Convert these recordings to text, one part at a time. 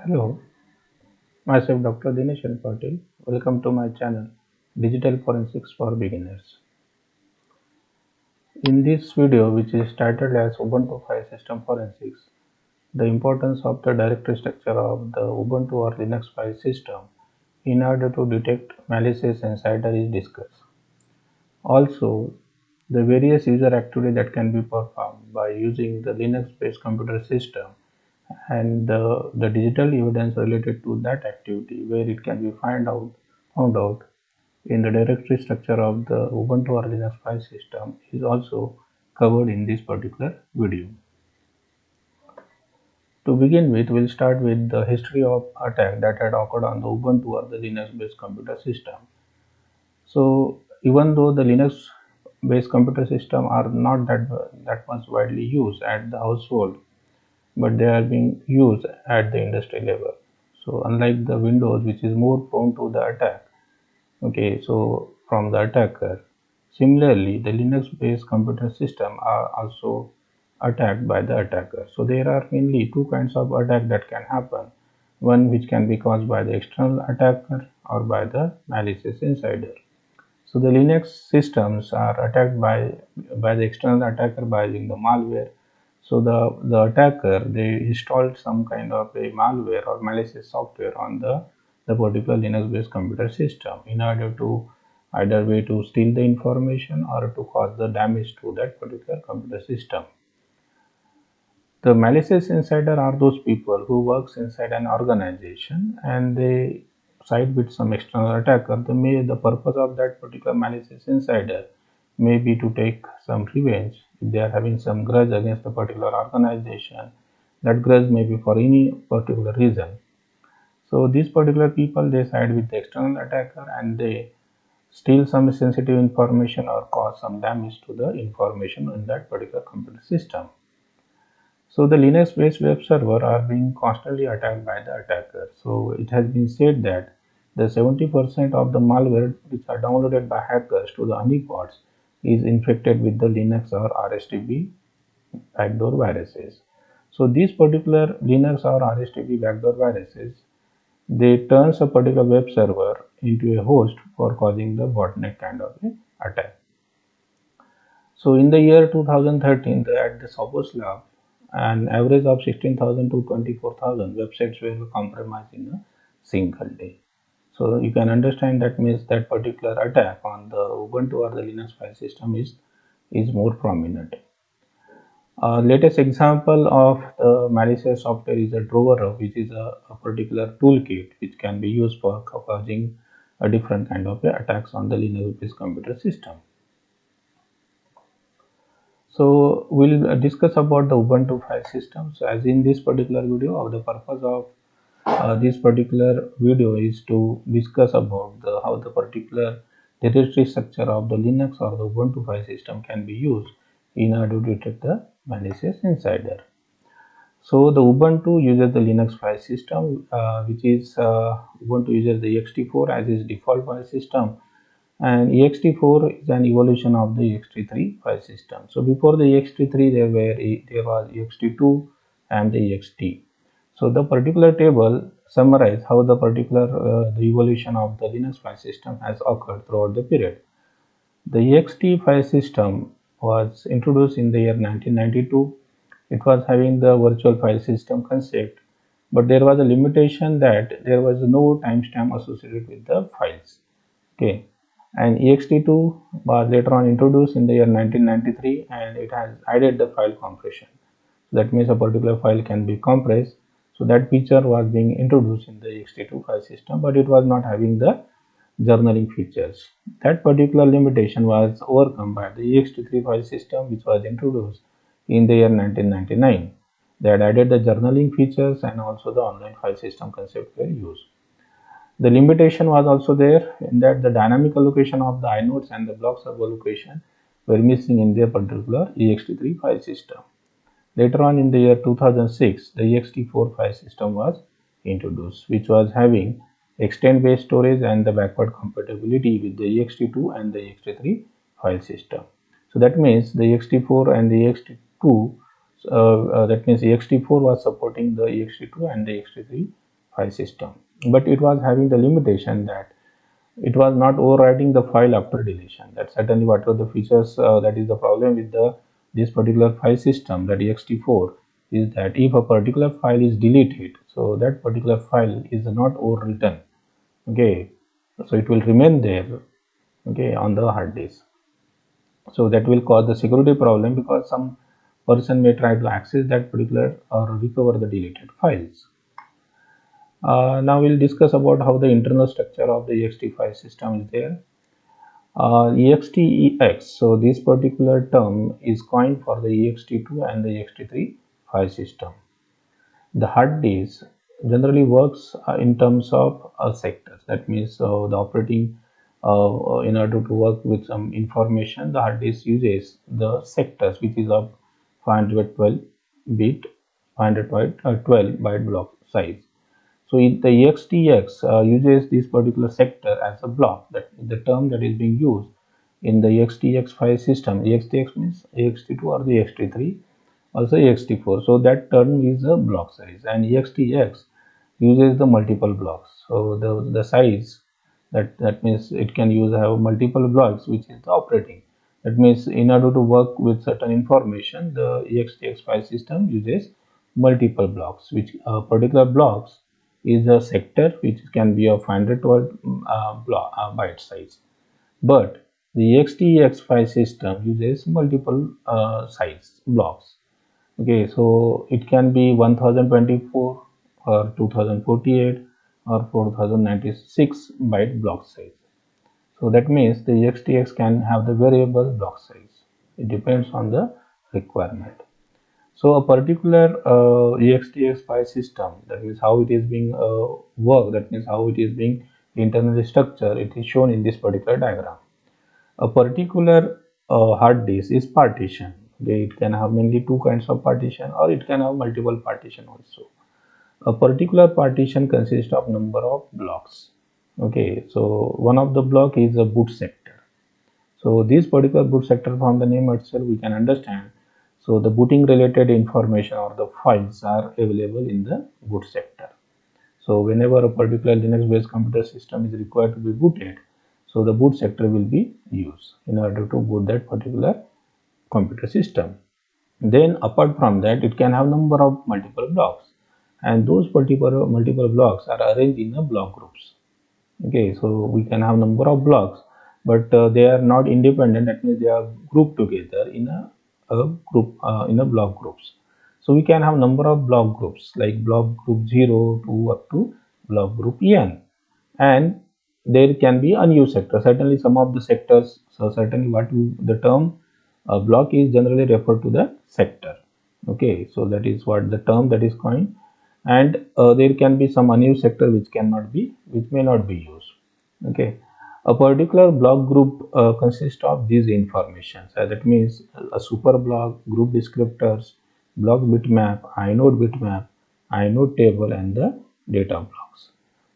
Hello, myself Dr. Dinesh N. Patil. Welcome to my channel Digital Forensics for Beginners. In this video, which is titled as Ubuntu File System Forensics, the importance of the directory structure of the Ubuntu or Linux file system in order to detect malicious insider is discussed. Also, the various user activity that can be performed by using the Linux-based computer system and the digital evidence related to that activity where it can be found out in the directory structure of the Ubuntu or Linux file system is also covered in this particular video. To begin with, we'll start with the history of attack that had occurred on the Ubuntu or the Linux based computer system. So even though the Linux based computer system are not that much widely used at the household, but they are being used at the industry level. So unlike the Windows, which is more prone to the attack, okay, so from the attacker, similarly the Linux based computer system are also attacked by the attacker. So there are mainly two kinds of attack that can happen, one which can be caused by the external attacker or by the malicious insider. So the Linux systems are attacked by the external attacker by using the malware. So the attacker, they installed some kind of a malware or malicious software on the particular Linux based computer system in order to either way to steal the information or to cause the damage to that particular computer system. The malicious insider are those people who works inside an organization and they side with some external attacker. The purpose of that particular malicious insider may be to take some revenge if they are having some grudge against a particular organization. That grudge may be for any particular reason. So these particular people, they side with the external attacker and they steal some sensitive information or cause some damage to the information in that particular computer system. So the Linux-based web server are being constantly attacked by the attacker. So it has been said that the 70% of the malware which are downloaded by hackers to the honeypots is infected with the Linux or RSTP backdoor viruses. So these particular Linux or RSTP backdoor viruses, they turns a particular web server into a host for causing the botnet kind of a attack. So in the year 2013, at the Sophos Lab, an average of 16,000 to 24,000 websites were compromised in a single day. So you can understand that means that particular attack on the Ubuntu or the Linux file system is more prominent. Latest example of the malicious software is a Drover, which is a particular toolkit which can be used for causing a different kind of attacks on the Linux-based computer system. So we'll discuss about the Ubuntu file system. So as in this particular video, the purpose of this particular video is to discuss about how the particular directory structure of the Linux or the Ubuntu file system can be used in order to detect the malicious insider. So the Ubuntu uses the Linux file system, which is Ubuntu uses the ext4 as its default file system, and ext4 is an evolution of the ext3 file system. So before the ext3 there was ext2 and the ext. So the particular table summarizes how the particular the evolution of the Linux file system has occurred throughout the period. The ext file system was introduced in the year 1992. It was having the virtual file system concept, but there was a limitation that there was no timestamp associated with the files. Okay, and ext2 was later on introduced in the year 1993 and it has added the file compression. So that means a particular file can be compressed. So that feature was being introduced in the ext2 file system, but it was not having the journaling features. That particular limitation was overcome by the ext3 file system, which was introduced in the year 1999. They had added the journaling features and also the online file system concept were used. The limitation was also there in that the dynamic allocation of the inodes and the block suballocation were missing in their particular ext3 file system. Later on in the year 2006, the ext4 file system was introduced, which was having extent-based storage and the backward compatibility with the ext2 and the ext3 file system. So that means the ext4 and the ext2, that means ext4 was supporting the ext2 and the ext3 file system, but it was having the limitation that it was not overwriting the file after deletion. That's certainly what were the features, that is the problem with this particular file system, that ext4, is that if a particular file is deleted, so that particular file is not overwritten. Okay, so it will remain there, okay, on the hard disk. So that will cause the security problem, because some person may try to access that particular or recover the deleted files. Now we'll discuss about how the internal structure of the ext file system is there. EXTEX, so this particular term is coined for the ext2 and the ext3 file system. The hard disk generally works in terms of sectors. That means the operating, in order to work with some information, the hard disk uses the sectors, which is of 512 bit, 512 byte block size. So the EXTX uses this particular sector as a block. That is the term that is being used in the EXTX file system. EXTX means ext2 or the ext3, also ext4. So that term is a block size, and EXTX uses the multiple blocks. So the size, that means it can have multiple blocks, which is the operating. That means in order to work with certain information, the EXTX file system uses multiple blocks, which particular blocks is a sector which can be of 512 byte size. But the ext file system uses multiple size blocks. Okay, so it can be 1024 or 2048 or 4096 byte block size. So that means the ext can have the variable block size. It depends on the requirement. So a particular ext file system, that means how it is being worked, that means how it is being internally structured, it is shown in this particular diagram. A particular hard disk is partition. Okay, it can have mainly two kinds of partition, or it can have multiple partition also. A particular partition consists of number of blocks. Okay, so one of the block is a boot sector. So this particular boot sector, from the name itself we can understand, so the booting related information or the files are available in the boot sector. So whenever a particular Linux based computer system is required to be booted, so the boot sector will be used in order to boot that particular computer system. Then apart from that, it can have number of multiple blocks, and those particular multiple blocks are arranged in a block groups. Okay, so we can have number of blocks, but they are not independent. That means they are grouped together in a group, in a block groups. So we can have number of block groups, like block group 0 to up to block group n, and there can be unused sector. Certainly some of the sectors, so certainly the term block is generally referred to the sector. Okay, so that is what the term that is coined, and there can be some unused sector which may not be used. Okay, a particular block group consists of these information. So that means a super block, group descriptors, block bitmap, inode bitmap, inode table, and the data blocks.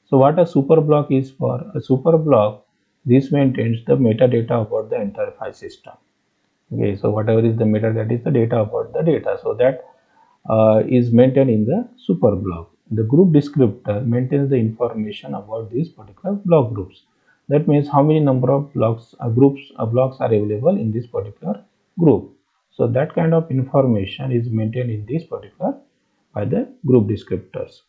So what a super block is for? A super block, this maintains the metadata about the entire file system. Okay, so whatever is the metadata, that is the data about the data, so that is maintained in the super block. The group descriptor maintains the information about these particular block groups. That means how many number of blocks, blocks are available in this particular group. So that kind of information is maintained in this particular by the group descriptors.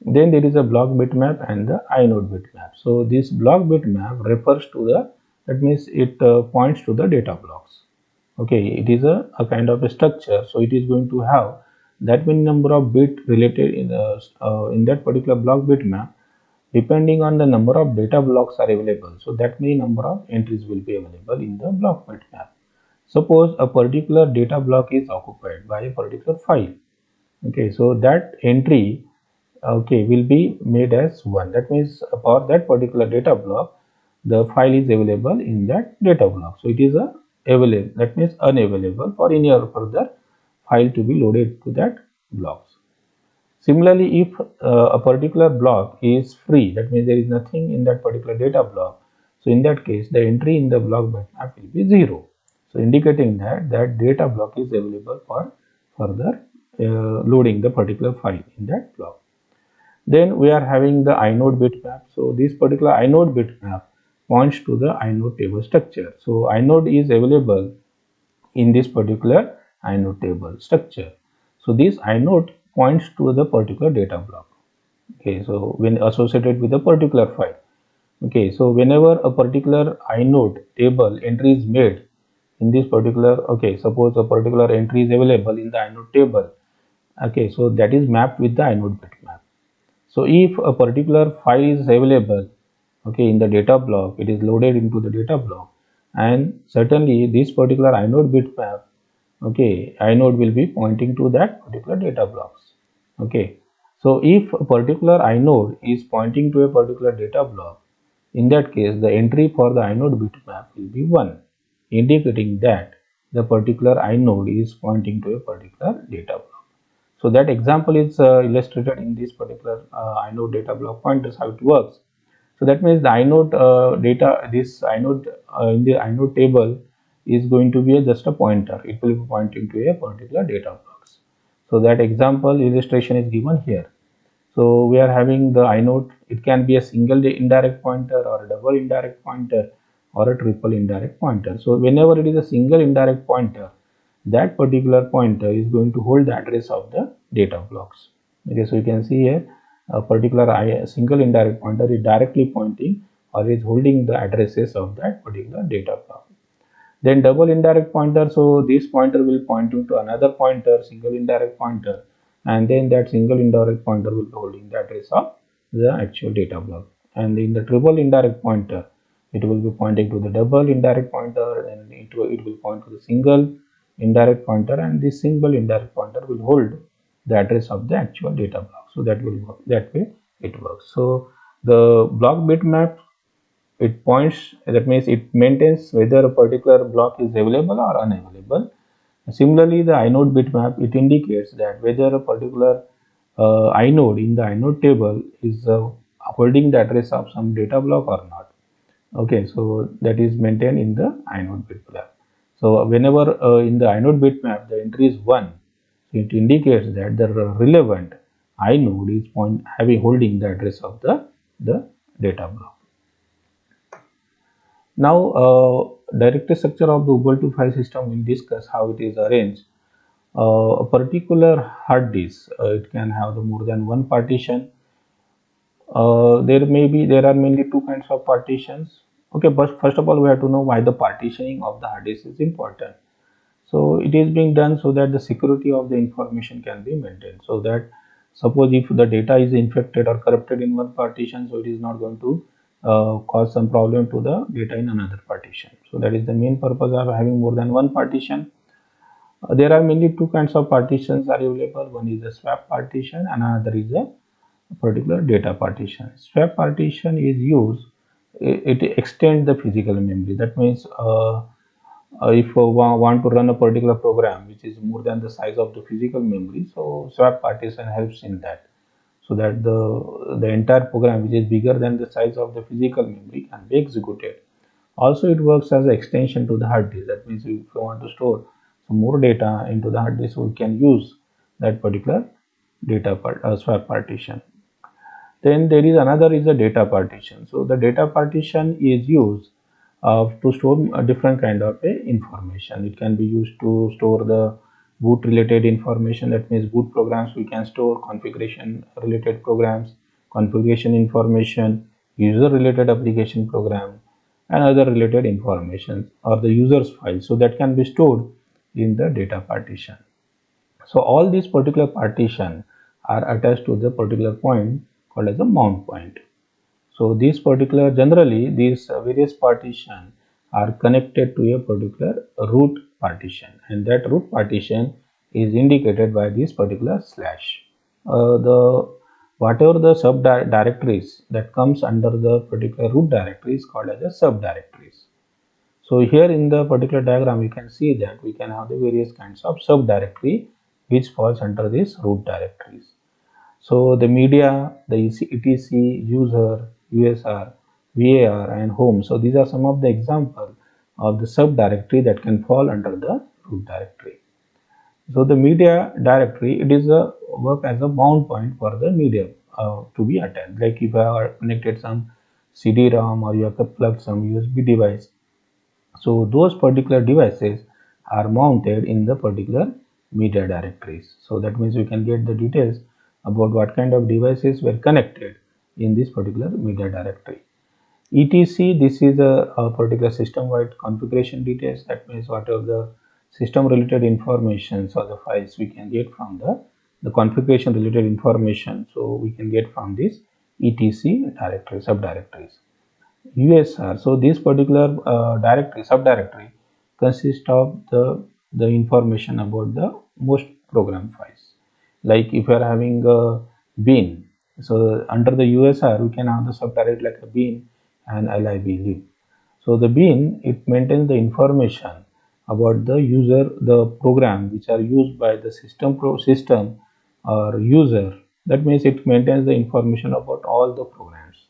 Then there is a block bitmap and the inode bitmap. So this block bitmap refers to the, that means it points to the data blocks. Okay, it is a kind of a structure, so it is going to have that many number of bit related in that particular block bitmap. Depending on the number of data blocks are available, so that many number of entries will be available in the block bitmap. Suppose a particular data block is occupied by a particular file. Okay, so that entry, okay, will be made as 1. That means for that particular data block, the file is available in that data block. So it is a available, that means unavailable for any other further file to be loaded to that blocks. Similarly, if a particular block is free, that means there is nothing in that particular data block, so in that case the entry in the block bitmap will be 0. So indicating that that data block is available for further loading the particular file in that block. Then we are having the inode bitmap. So this particular inode bitmap points to the inode table structure. So inode is available in this particular inode table structure. So this inode points to the particular data block. Okay, so when associated with a particular file. Okay, so whenever a particular inode table entry is made in this particular, okay, suppose a particular entry is available in the inode table. Okay, so that is mapped with the inode bitmap. So if a particular file is available, okay, in the data block, it is loaded into the data block, and certainly this particular inode bitmap, okay, inode will be pointing to that particular data blocks. Okay, so if a particular inode is pointing to a particular data block, in that case the entry for the inode bitmap will be 1, indicating that the particular inode is pointing to a particular data block. So that example is illustrated in this particular inode data block pointers, how it works. So that means the inode data, this inode in the inode table is going to be just a pointer. It will be pointing to a particular data blocks. So that example illustration is given here. So we are having the inode. It can be a single indirect pointer or a double indirect pointer or a triple indirect pointer. So whenever it is a single indirect pointer, that particular pointer is going to hold the address of the data blocks. Okay, so you can see here a particular single indirect pointer is directly pointing or is holding the addresses of that particular data block. Then double indirect pointer, so this pointer will point to another pointer, single indirect pointer, and then that single indirect pointer will be holding the address of the actual data block. And in the triple indirect pointer, it will be pointing to the double indirect pointer, and it will point to the single indirect pointer, and this single indirect pointer will hold the address of the actual data block. So that will work, that way it works. So the block bitmap, it points, that means it maintains whether a particular block is available or unavailable. Similarly, the inode bitmap, it indicates that whether a particular inode in the inode table is holding the address of some data block or not. Okay, so that is maintained in the inode bitmap. So whenever in the inode bitmap the entry is 1, it indicates that the relevant inode is holding the address of the data block. Now, directory structure of the Ubuntu file system, will discuss how it is arranged. A particular hard disk, it can have the more than one partition. There are mainly two kinds of partitions. Okay, but first of all, we have to know why the partitioning of the hard disk is important. So it is being done so that the security of the information can be maintained. So that suppose if the data is infected or corrupted in one partition, so it is not going to cause some problem to the data in another partition. So that is the main purpose of having more than one partition. There are mainly two kinds of partitions are available. One is a swap partition and another is a particular data partition. Swap partition is used, it extends the physical memory. That means if you want to run a particular program which is more than the size of the physical memory, so swap partition helps in that, so that the entire program which is bigger than the size of the physical memory can be executed. Also, it works as an extension to the hard disk. That means if you want to store some more data into the hard disk, we can use that particular swap partition. Then there is another is a data partition. So the data partition is used to store a different kind of information. It can be used to store the boot related information. That means boot programs we can store, configuration related programs, configuration information, user related application program, and other related information or the user's file. So that can be stored in the data partition. So all these particular partition are attached to the particular point called as a mount point. So these particular, generally these various partition are connected to a particular root partition, and that root partition is indicated by this particular slash. The whatever the subdirectories that comes under the particular root directory is called as a subdirectories. So here in the particular diagram, we can see that we can have the various kinds of subdirectory which falls under these root directories. So the media, the etc, user, usr, var, and home. So these are some of the examples of the subdirectory that can fall under the root directory. So the media directory, it is a work as a bound point for the media to be attacked. Like if you have connected some CD-ROM or you have plugged some USB device, so those particular devices are mounted in the particular media directories. So that means we can get the details about what kind of devices were connected in this particular media directory. ETC, this is a particular system-wide configuration details. That means whatever the system-related information or the files we can get from the configuration-related information. So we can get from this ETC directory, subdirectories. USR. So this particular directory, subdirectory consists of the information about the most program files. Like if you are having a bin, so under the USR we can have the subdirectory like a bin and lib. So the bin, it maintains the information about the user, the program which are used by the system or user. That means it maintains the information about all the programs,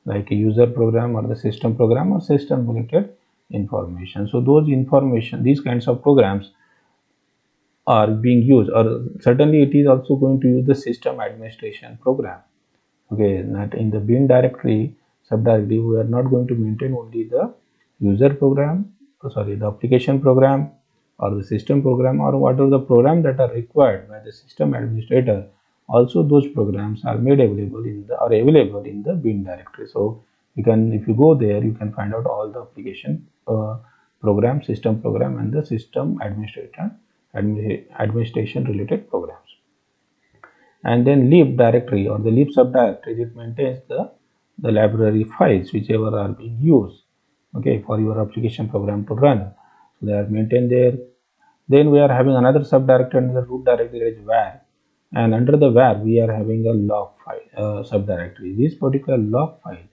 like a user program or the system program or system related information. So those information, these kinds of programs are being used, or certainly it is also going to use the system administration program. Okay, not in the bin directory, subdirectory, we are not going to maintain only the user program, the application program or the system program or whatever the program that are required by the system administrator. Also those programs are made available in the, available in the bin directory. So you can, if you go there, you can find out all the application program, system program and the system administration related programs. And then lib directory or the lib subdirectory, it maintains the library files whichever are being used, okay, for your application program to run. So they are maintained there. Then we are having another subdirectory under the root directory, that is var, and under the var we are having a log file subdirectory. This particular log file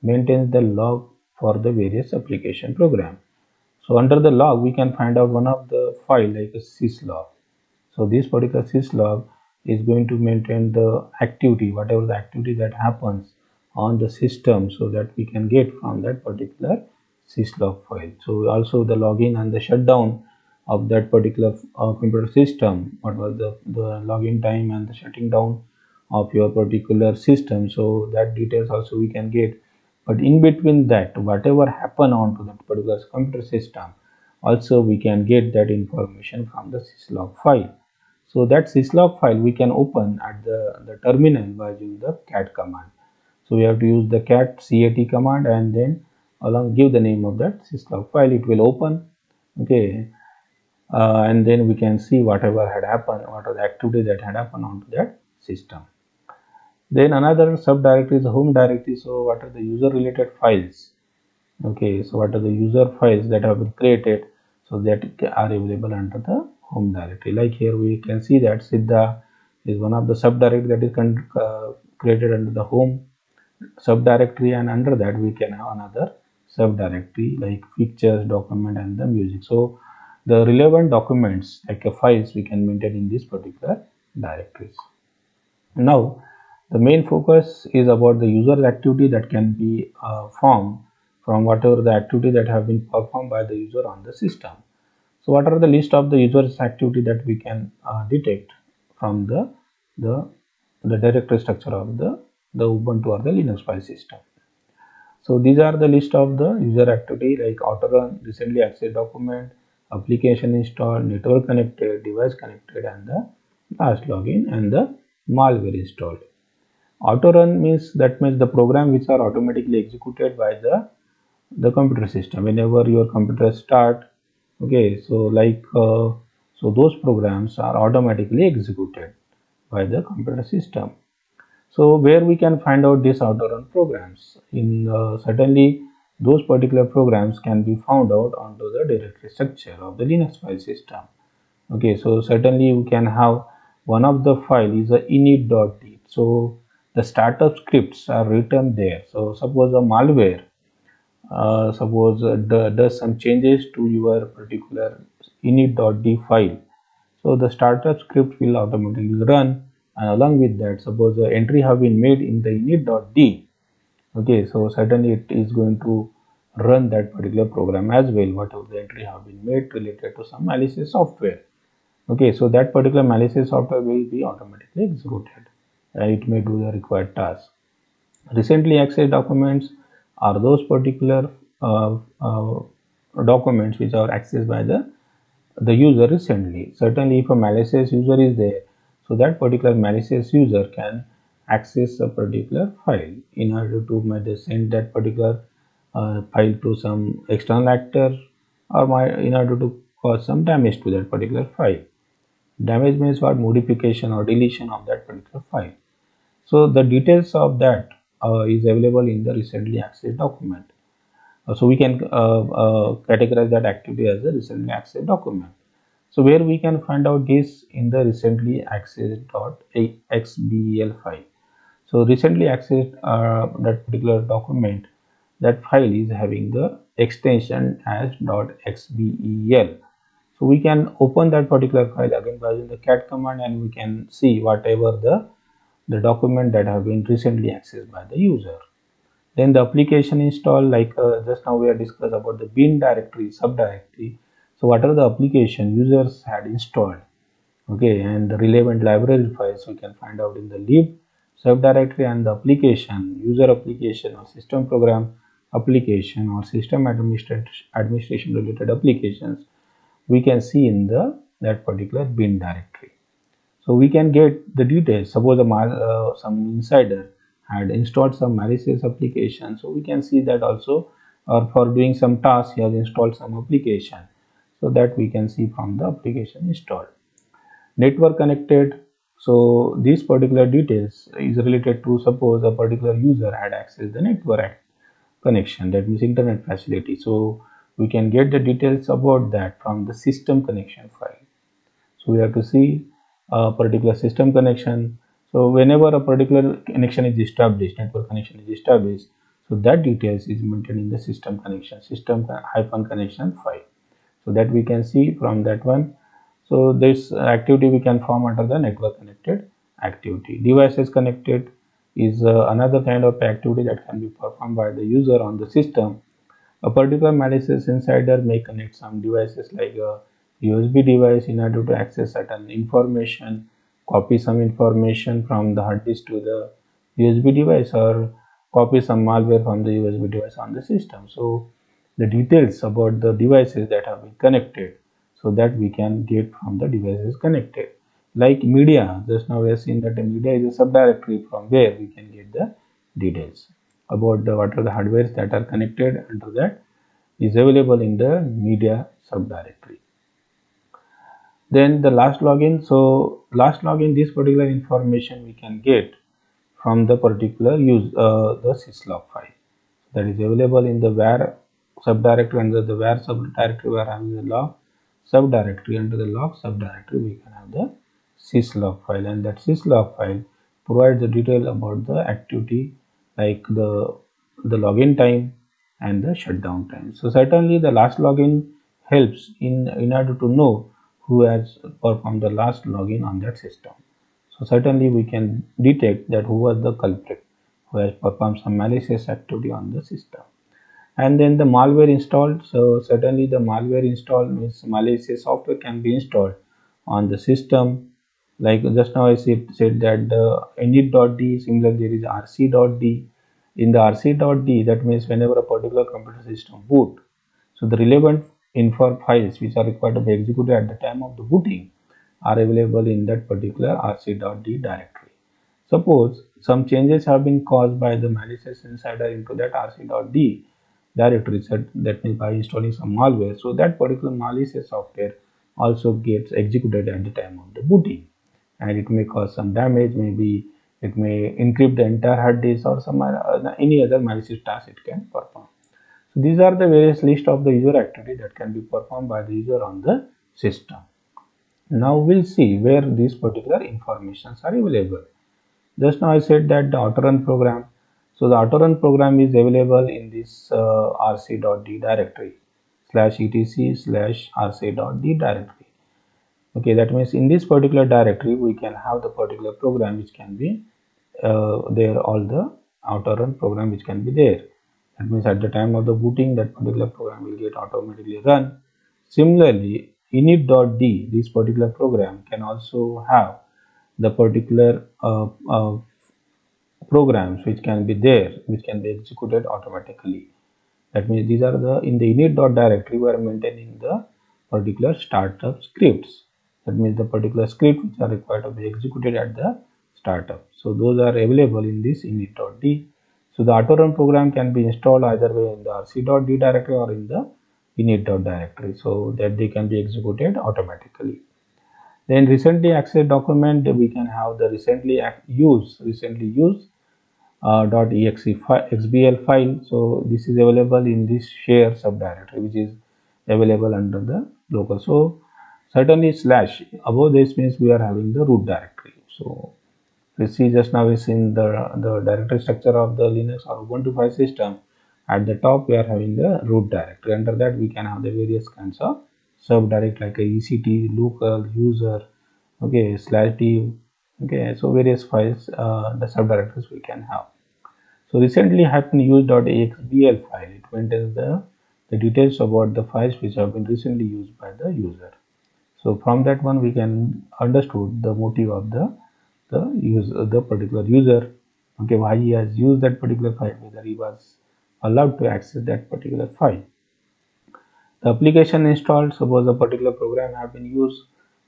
maintains the log for the various application program. So under the log we can find out one of the file like a syslog. So this particular syslog is going to maintain the activity, whatever the activity that happens on the system, so that we can get from that particular syslog file. So also the login and the shutdown of that particular computer system, what was the login time and the shutting down of your particular system. So that details also we can get. But in between that, whatever happen onto that particular computer system, also we can get that information from the syslog file. So that syslog file we can open at the terminal by using the cat command. So we have to use the cat command and then along give the name of that syslog file. It will open, okay, and then we can see whatever had happened, what are the activity that had happened onto that system. Then another subdirectory is the home directory. So what are the user related files? Okay, so what are the user files that have been created, so that are available under the home directory. Like here we can see that Siddha is one of the subdirectory that is created under the home subdirectory, and under that we can have another subdirectory like pictures, document and the music. So the relevant documents like files we can maintain in this particular directories. Now the main focus is about the user activity that can be formed from whatever the activity that have been performed by the user on the system. So what are the list of the users activity that we can detect from the directory structure of the Ubuntu or the Linux file system. So these are the list of the user activity like autorun, recently accessed document, application installed, network connected, device connected, and the last login and the malware installed. Autorun means, that means the program which are automatically executed by the computer system whenever your computer start. Okay, so like so those programs are automatically executed by the computer system. So where we can find out these autorun programs? In certainly those particular programs can be found out onto the directory structure of the Linux file system. Okay, so certainly we can have one of the file is a init.d. So the startup scripts are written there. So suppose a malware suppose does some changes to your particular init.d file, so the startup script will automatically run, and along with that, suppose the entry have been made in the init.d, okay, so certainly it is going to run that particular program as well, whatever the entry have been made related to some malicious software. Okay, so that particular malicious software will be automatically executed. it may do the required task. Recently accessed documents are those particular documents which are accessed by the user recently. Certainly, if a malicious user is there, so that particular malicious user can access a particular file in order to maybe send that particular file to some external actor, or in order to cause some damage to that particular file. Damage means what? Modification or deletion of that particular file. So the details of that is available in the recently accessed document. So we can categorize that activity as a recently accessed document. So where we can find out this in the recently accessed.xbel file. So recently accessed that particular document, that file is having the extension as .xbel. So we can open that particular file again by using the cat command, and we can see whatever the document that have been recently accessed by the user. Then the application install, like just now we have discussed about the bin directory, subdirectory. So what are the application users had installed? Okay, and the relevant library files we can find out in the lib subdirectory, and the application, user application or system program application or system administration related applications we can see in that particular bin directory. So we can get the details. Suppose some insider had installed some malicious application, so we can see that also, or for doing some task he has installed some application, so that we can see from the application installed. Network connected, so these particular details is related to, suppose a particular user had accessed the network connection, that means internet facility, so we can get the details about that from the system connection file. So we have to see a particular system connection. So whenever a particular connection is established, network connection is established, so that details is maintained in the system connection, system-connection file. So that we can see from that one. So this activity we can form under the network connected activity. Devices connected is another kind of activity that can be performed by the user on the system. A particular malicious insider may connect some devices like a USB device in order to access certain information, copy some information from the hard disk to the USB device, or copy some malware from the USB device on the system. So the details about the devices that have been connected, so that we can get from the devices connected. Like media, just now we have seen that the media is a subdirectory from where we can get the details about what are the hardwares that are connected under that is available in the media subdirectory. Then the last login. So last login, this particular information we can get from the particular the syslog file that is available in the var subdirectory. Under the var subdirectory we are having the log subdirectory. Under the log subdirectory we can have the syslog file, and that syslog file provides the detail about the activity, like the login time and the shutdown time. So certainly the last login helps in order to know who has performed the last login on that system. So certainly we can detect that who was the culprit who has performed some malicious activity on the system. And then the malware installed. So certainly the malware installed means malicious software can be installed on the system. Like just now I said that the init.d, similarly there is rc.d. In the rc.d, that means whenever a particular computer system boot, so the relevant info files which are required to be executed at the time of the booting are available in that particular rc.d directory. Suppose some changes have been caused by the malicious insider into that rc.d directory set, that means by installing some malware, so that particular malicious software also gets executed at the time of the booting, and it may cause some damage. Maybe it may encrypt the entire hard disk, or some any other malicious task it can perform. So these are the various list of the user activity that can be performed by the user on the system. Now we'll see where these particular informations are available. Just now I said that the autorun program. So the autorun program is available in this rc.d directory /etc/rc.d directory. Okay, that means in this particular directory we can have the particular program which can be there, all the autorun program which can be there. That means at the time of the booting, that particular program will get automatically run. Similarly, init.d, this particular program can also have the particular programs which can be there, which can be executed automatically. That means these are the in the init.directory we are maintaining the particular startup scripts. That means the particular script which are required to be executed at the startup. So those are available in this init.d. So the auto run program can be installed either way in the rc.d directory or in the init.directory, so that they can be executed automatically. Then recently accessed document, we can have the recently used .exe xbl file. So this is available in this share subdirectory, which is available under the local. So certainly slash above this means we are having the root directory. So we see just now is in the directory structure of the Linux or Ubuntu file system. At the top we are having the root directory. Under that we can have the various kinds of subdirect like a ect, local, user, okay, /d, okay. So various files, the subdirectories we can have. So recently have been used.axbl file. It maintains the details about the files which have been recently used by the user. So from that one we can understood the motive of the particular user. Okay, why he has used that particular file, whether he was allowed to access that particular file. The application installed, suppose a particular program have been used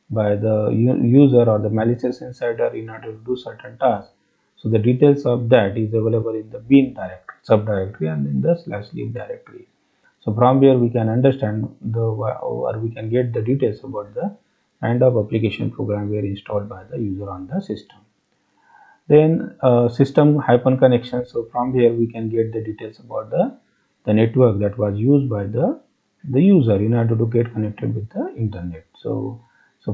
by the user or the malicious insider in order to do certain tasks. So the details of that is available in the bin directory, subdirectory, and in the /lib directory. So from here we can understand or we can get the details about the kind of application program were installed by the user on the system. Then system hyperconnection. So from here we can get the details about the network that was used by the user in order to get connected with the internet. So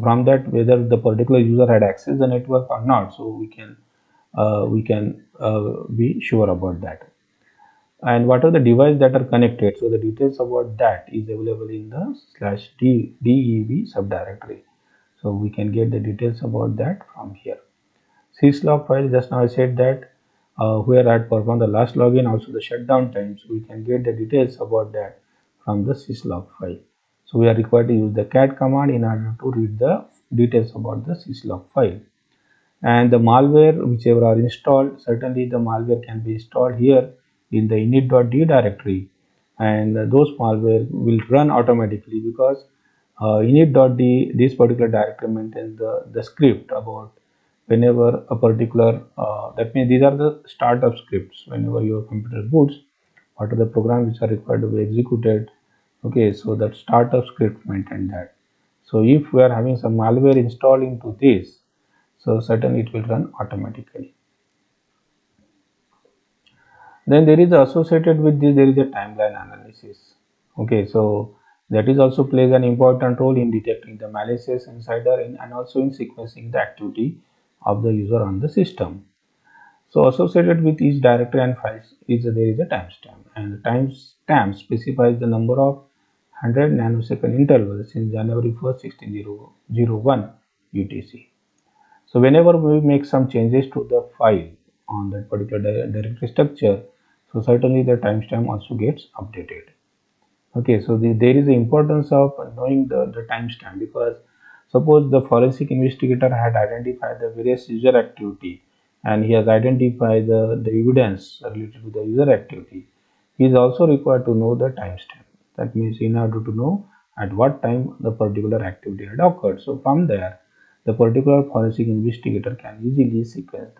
from that, whether the particular user had accessed the network or not, so we can be sure about that. And what are the devices that are connected, so the details about that is available in the /dev subdirectory. So we can get the details about that from here. syslog file, just now I said that where I had performed the last login, also the shutdown time. So we can get the details about that from the syslog file. So we are required to use the cat command in order to read the details about the syslog file. And the malware whichever are installed, certainly the malware can be installed here in the init.d directory, and those malware will run automatically because init.d, this particular directory maintains the script about whenever a particular that means these are the startup scripts. Whenever your computer boots, what are the programs which are required to be executed, okay, so that startup script maintain that. So if we are having some malware installed into this, so certainly it will run automatically. Then there is associated with this, there is a timeline analysis. Okay, so that is also plays an important role in detecting the malicious insider and also in sequencing the activity of the user on the system. So associated with each directory and files is there is a timestamp, and the timestamp specifies the number of 100 nanosecond intervals in January 1st, 1601 UTC. So whenever we make some changes to the file on that particular directory structure, so certainly the timestamp also gets updated. Okay, so there is the importance of knowing the timestamp, because suppose the forensic investigator had identified the various user activity and he has identified the evidence related to the user activity, he is also required to know the timestamp. That means in order to know at what time the particular activity had occurred. So from there, the particular forensic investigator can easily sequence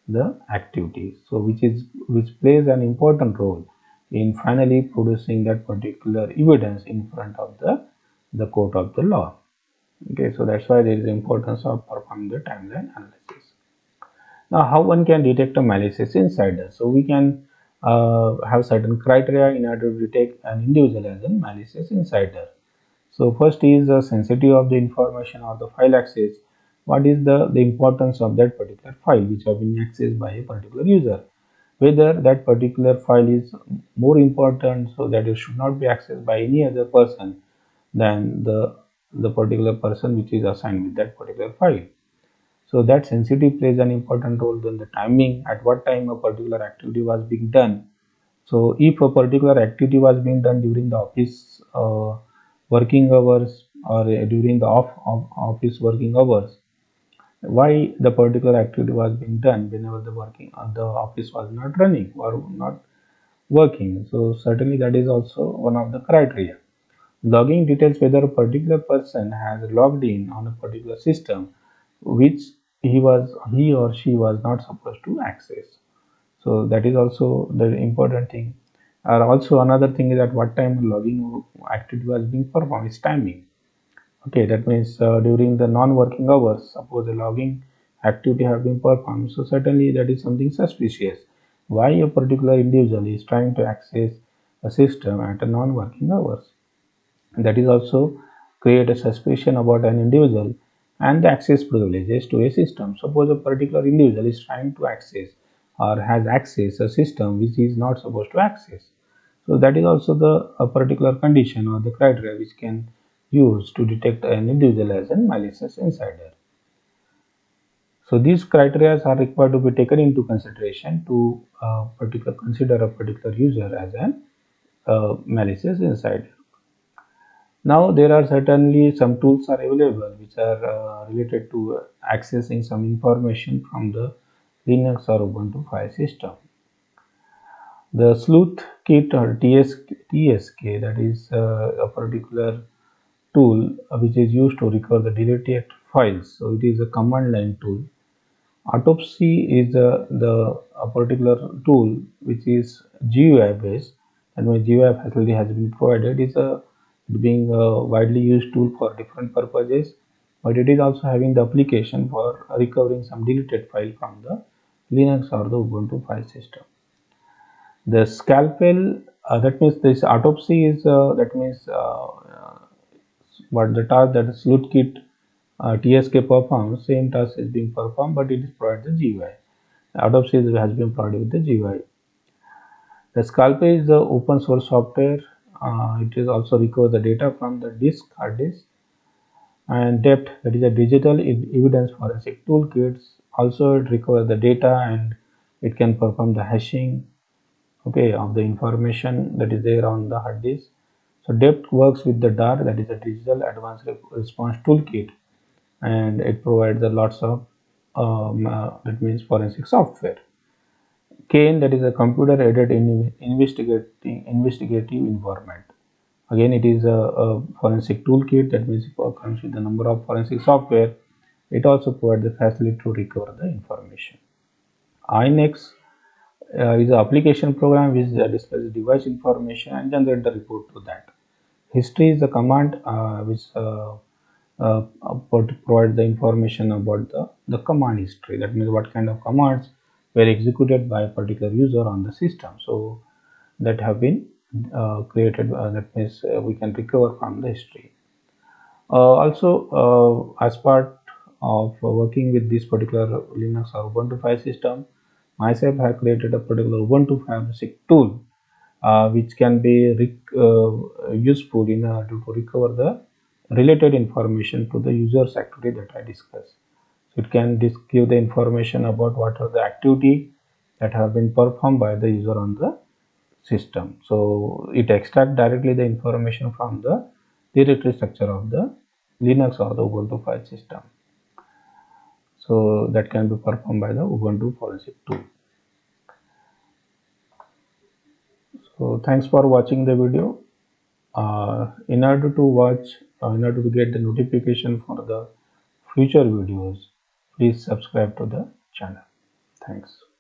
the activity. So which plays an important role in finally producing that particular evidence in front of the court of the law. Okay, so that's why there is importance of performing the timeline analysis. Now, how one can detect a malicious insider? So we can have certain criteria in order to detect an individual as a malicious insider. So first is the sensitivity of the information or the file access. What is the importance of that particular file which have been accessed by a particular user? Whether that particular file is more important, so that it should not be accessed by any other person than the particular person which is assigned with that particular file. So that sensitivity plays an important role. Then the timing, at what time a particular activity was being done. So if a particular activity was being done during the office working hours or during the office working hours, why the particular activity was being done whenever the office was not running or not working. So certainly that is also one of the criteria. Logging details whether a particular person has logged in on a particular system which he or she was not supposed to access. So that is also the important thing. Also another thing is at what time logging activity was being performed is timing. Okay, that means during the non-working hours, suppose the logging activity have been performed. So certainly that is something suspicious. Why a particular individual is trying to access a system at a non-working hours? That is also create a suspicion about an individual and the access privileges to a system. Suppose a particular individual is trying to access or has access a system which he is not supposed to access. So that is also the a particular condition or the criteria which can use to detect an individual as a malicious insider. So these criteria are required to be taken into consideration to consider a particular user as a malicious insider. Now there are certainly some tools are available which are related to accessing some information from the Linux or Ubuntu file system. The sleuth kit or TSK, that is a particular tool which is used to recover the deleted files. So it is a command line tool. Autopsy is a particular tool which is GUI based, and when GUI facility has been provided, is a being a widely used tool for different purposes, but it is also having the application for recovering some deleted file from the Linux or the Ubuntu file system. The scalpel, that means this autopsy is that means what the task that the sleuthkit TSK performs, same task is being performed, but it is provided the GUI. Autopsy has been provided with the GUI. The Scalpel is the open source software. It is also recover the data from the hard disk, and DEPT, that is a digital evidence forensic toolkits. Also, it recovers the data and it can perform the hashing, okay, of the information that is there on the hard disk. So DEPT works with the DAR, that is a digital advanced response toolkit, and it provides a lots of that means forensic software. CAIN, that is a computer aided investigative environment. Again, it is a forensic toolkit, that means it comes with a number of forensic software. It also provides the facility to recover the information. INX is an application program which displays device information and generate the report to that. History is the command which provide the information about the command history. That means what kind of commands were executed by a particular user on the system. So that have been created. That means we can recover from the history. Also, as part of working with this particular Linux or Ubuntu file system, myself have created a particular Ubuntu forensic tool which can be useful in to recover the related information to the user's activity that I discussed. So it can give the information about what are the activity that have been performed by the user on the system. So it extracts directly the information from the directory structure of the Linux or the Ubuntu file system. So that can be performed by the Ubuntu forensic tool. So thanks for watching the video. In order to get the notification for the future videos, please subscribe to the channel. Thanks.